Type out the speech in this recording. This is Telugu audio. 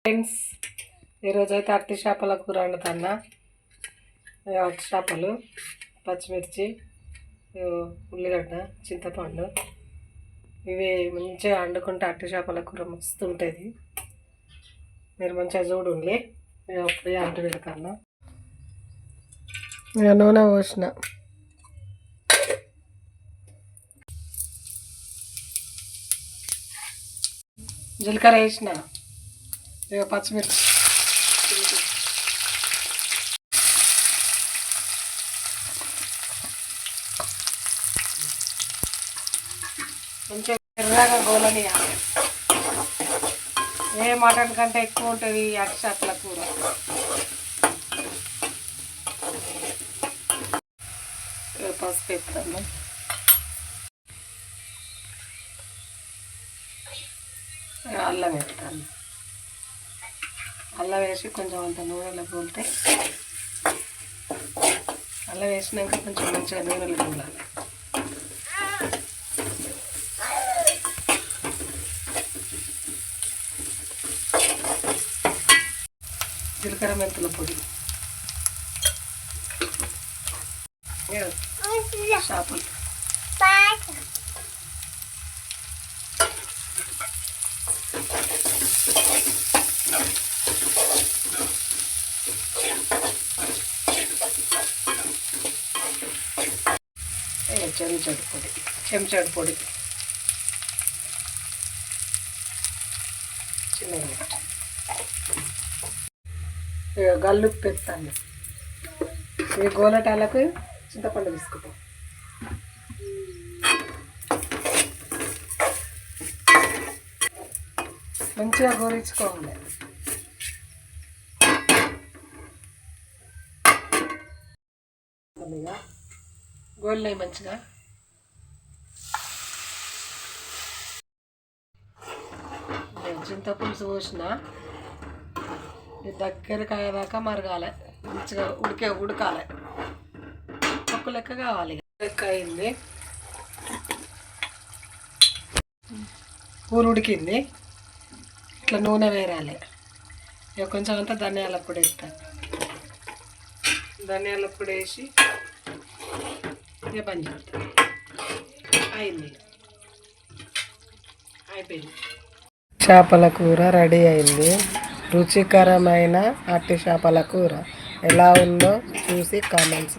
ఫ్రెండ్స్, ఈరోజైతే అట్టి చేపల కూర వండుతున్నా. అట్టి చేపలు, పచ్చిమిర్చి, ఉల్లిగడ్డ, చింతపండు ఇవి మంచిగా వండుకుంటే అట్టి చేపల కూర మస్తు ఉంటుంది. మీరు మంచిగా చూడండి. అప్పుడే అంటు పెడతాను. ఇక నూనె పోసిన, జీలకర్ర వేసిన, ఇక పచ్చిమిర్చి, కొంచెం ఎర్రగా గోలనియాలి. ఏ మటన్ కంటే ఎక్కువ ఉంటుంది ఈ అట్టి చేపల కూర. పసుపు వేస్తాను, అల్లం వేస్తాను. అల్లం వేసి కొంచెం అంత నూనెలో పోతే, అల్లం వేసినాక కొంచెం మంచిగా నూనెలో పోలాలి. జీలకర్ర మెంతుల పొడి, చేపలు, చెంచాడు పొడి చిన్నగా, ఇక గల్లుప్పు పెడతాను. ఈ గోలటాలకు చింతపండు తీసుకుంటాం. మంచిగా గోరించుకోవాలి. గోల్నాయి మంచిగా. చింతపులుసు పోసిన దగ్గరకు అయ్యేదాకా మరగాలి, మంచిగా ఉడకాలి. ఒక లెక్క కావాలి. లెక్క అయింది, కూర ఉడికింది. ఇట్లా నూనె వేరాలి. ఇక కొంచెం అంతా ధనియాల పొడి వేస్తాను. ధనియాల పొడి వేసి ఇక బంద్ చేస్తాను. అయిపోయింది. చేపల కూర రెడీ అయింది. రుచికరమైన అట్టి చేపల కూర ఎలా ఉందో చూసి కామెంట్స్